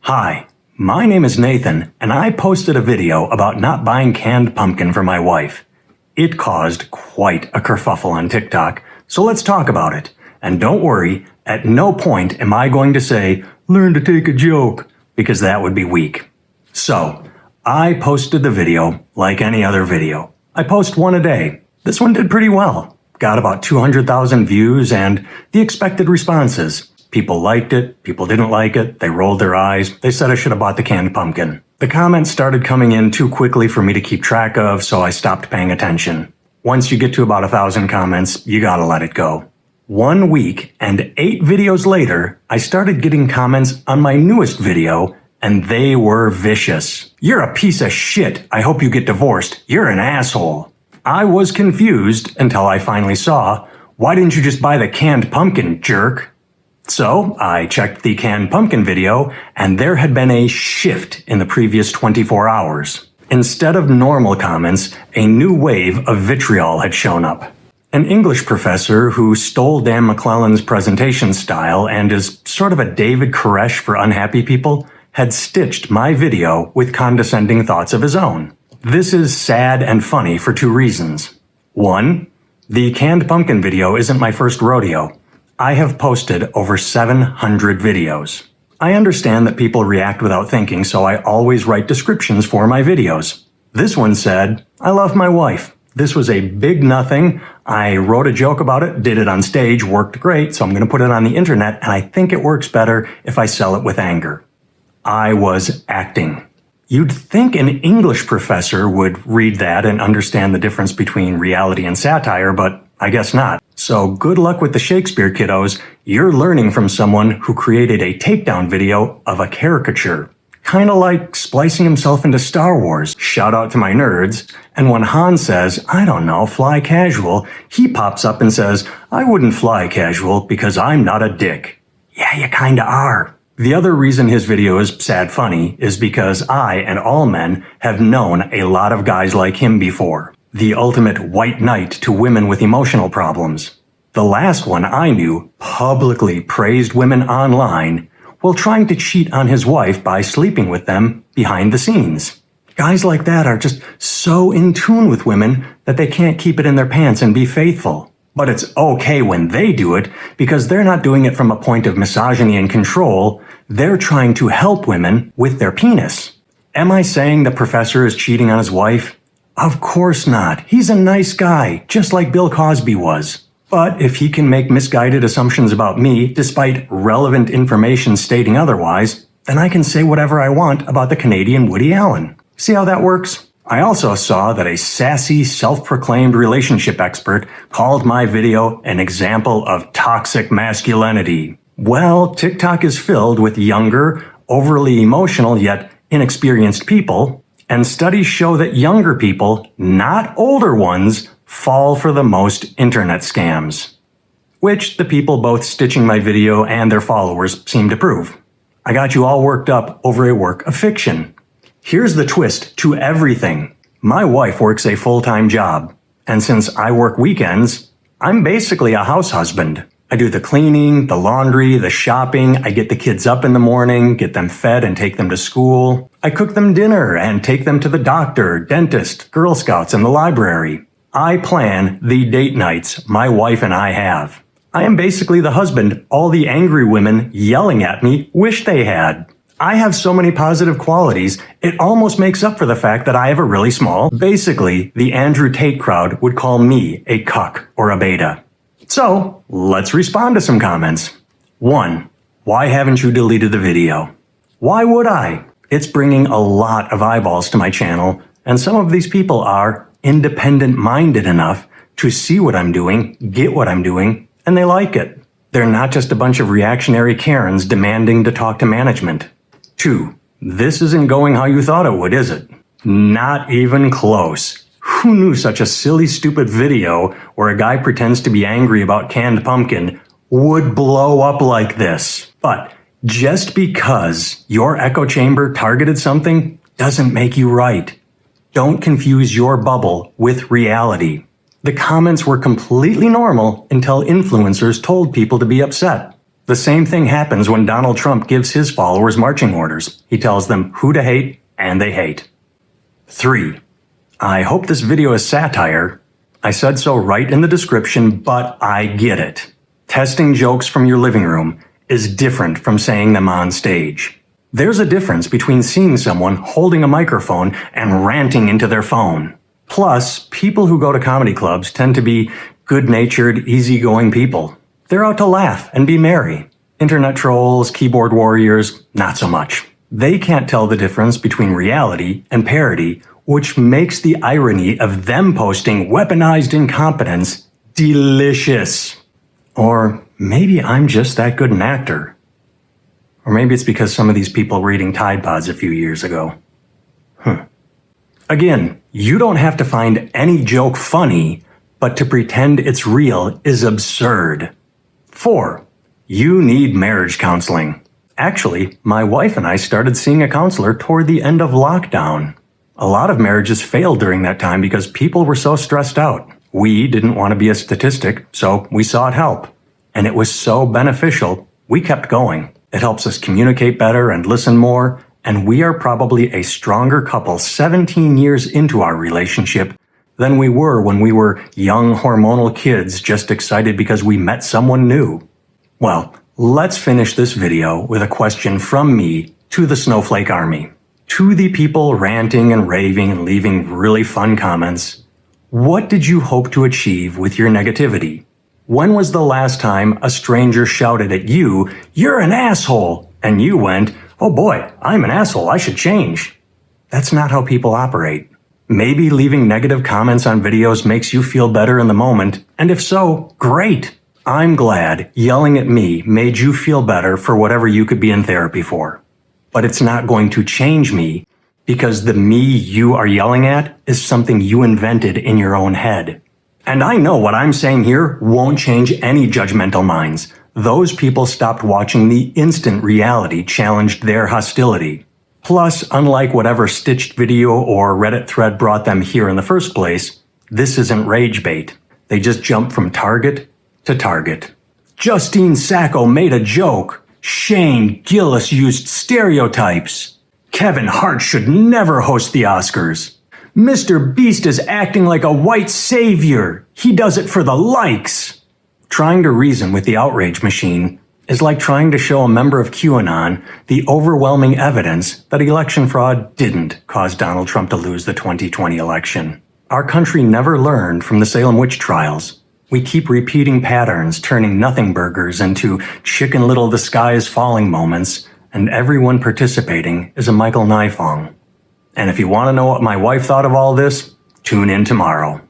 Hi, my name is Nathan, and I posted a video about not buying canned pumpkin for my wife. It caused quite a kerfuffle on TikTok, so let's talk about it. And don't worry, at no point am I going to say, learn to take a joke, because that would be weak. So, I posted the video like any other video. I post one a day. This one did pretty well. Got about 200,000 views and the expected responses. People liked it, people didn't like it, they rolled their eyes, they said I should have bought the canned pumpkin. The comments started coming in too quickly for me to keep track of, so I stopped paying attention. Once you get to about 1,000 comments, you gotta let it go. 1 week and 8 videos later, I started getting comments on my newest video, and they were vicious. You're a piece of shit. I hope you get divorced. You're an asshole. I was confused until I finally saw, why didn't you just buy the canned pumpkin, jerk? So I checked the canned pumpkin video, and there had been a shift in the previous 24 hours. Instead of normal comments, a new wave of vitriol had shown up. An English professor who stole Dan McClellan's presentation style and is sort of a David Koresh for unhappy people had stitched my video with condescending thoughts of his own. This is sad and funny for 2 reasons. 1, the canned pumpkin video isn't my first rodeo. I have posted over 700 videos. I understand that people react without thinking, so I always write descriptions for my videos. This one said, I love my wife. This was a big nothing. I wrote a joke about it, did it on stage, worked great, so I'm going to put it on the internet, and I think it works better if I sell it with anger. I was acting. You'd think an English professor would read that and understand the difference between reality and satire, but I guess not. So good luck with the Shakespeare kiddos. You're learning from someone who created a takedown video of a caricature. Kinda like splicing himself into Star Wars. Shout out to my nerds. And when Han says, I don't know, fly casual, he pops up and says, I wouldn't fly casual because I'm not a dick. Yeah, you kinda are. The other reason his video is sad funny is because I and all men have known a lot of guys like him before. The ultimate white knight to women with emotional problems. The last one I knew publicly praised women online while trying to cheat on his wife by sleeping with them behind the scenes. Guys like that are just so in tune with women that they can't keep it in their pants and be faithful. But it's okay when they do it because they're not doing it from a point of misogyny and control. They're trying to help women with their penis. Am I saying the professor is cheating on his wife? Of course not. He's a nice guy, just like Bill Cosby was. But if he can make misguided assumptions about me, despite relevant information stating otherwise, then I can say whatever I want about the Canadian Woody Allen. See how that works? I also saw that a sassy, self-proclaimed relationship expert called my video an example of toxic masculinity. Well, TikTok is filled with younger, overly emotional yet inexperienced people, and studies show that younger people, not older ones, fall for the most internet scams. Which the people both stitching my video and their followers seem to prove. I got you all worked up over a work of fiction. Here's the twist to everything. My wife works a full-time job, and since I work weekends, I'm basically a house husband. I do the cleaning, the laundry, the shopping, I get the kids up in the morning, get them fed and take them to school. I cook them dinner and take them to the doctor, dentist, Girl Scouts, and the library. I plan the date nights my wife and I have. I am basically the husband all the angry women yelling at me wish they had. I have so many positive qualities, it almost makes up for the fact that I have a really small. Basically, the Andrew Tate crowd would call me a cuck or a beta. So, let's respond to some comments. 1. Why haven't you deleted the video? Why would I? It's bringing a lot of eyeballs to my channel, and some of these people are independent-minded enough to see what I'm doing, get what I'm doing, and they like it. They're not just a bunch of reactionary Karens demanding to talk to management. 2. This isn't going how you thought it would, is it? Not even close. Who knew such a silly, stupid video where a guy pretends to be angry about canned pumpkin would blow up like this? But just because your echo chamber targeted something doesn't make you right. Don't confuse your bubble with reality. The comments were completely normal until influencers told people to be upset. The same thing happens when Donald Trump gives his followers marching orders. He tells them who to hate, and they hate. 3. I hope this video is satire. I said so right in the description, but I get it. Testing jokes from your living room is different from saying them on stage. There's a difference between seeing someone holding a microphone and ranting into their phone. Plus, people who go to comedy clubs tend to be good-natured, easygoing people. They're out to laugh and be merry. Internet trolls, keyboard warriors, not so much. They can't tell the difference between reality and parody, which makes the irony of them posting weaponized incompetence delicious. Or maybe I'm just that good an actor. Or maybe it's because some of these people were eating Tide Pods a few years ago. Again, you don't have to find any joke funny, but to pretend it's real is absurd. 4. You need marriage counseling. Actually, my wife and I started seeing a counselor toward the end of lockdown. A lot of marriages failed during that time because people were so stressed out. We didn't want to be a statistic, so we sought help. And it was so beneficial, we kept going. It helps us communicate better and listen more, and we are probably a stronger couple 17 years into our relationship than we were when we were young hormonal kids just excited because we met someone new. Well, let's finish this video with a question from me to the Snowflake Army. To the people ranting and raving and leaving really fun comments, what did you hope to achieve with your negativity? When was the last time a stranger shouted at you, "You're an asshole," and you went, "Oh boy, I'm an asshole, I should change"? That's not how people operate. Maybe leaving negative comments on videos makes you feel better in the moment, and if so, great. I'm glad yelling at me made you feel better for whatever you could be in therapy for. But it's not going to change me, because the me you are yelling at is something you invented in your own head. And I know what I'm saying here won't change any judgmental minds. Those people stopped watching the instant reality challenged their hostility. Plus, unlike whatever stitched video or Reddit thread brought them here in the first place, this isn't rage bait. They just jump from target to target. Justine Sacco made a joke. Shane Gillis used stereotypes. Kevin Hart should never host the Oscars. Mr. Beast is acting like a white savior. He does it for the likes. Trying to reason with the outrage machine is like trying to show a member of QAnon the overwhelming evidence that election fraud didn't cause Donald Trump to lose the 2020 election. Our country never learned from the Salem witch trials. We keep repeating patterns, turning nothing burgers into Chicken Little the sky is falling moments, and everyone participating is a Michael Nifong. And if you want to know what my wife thought of all this, tune in tomorrow.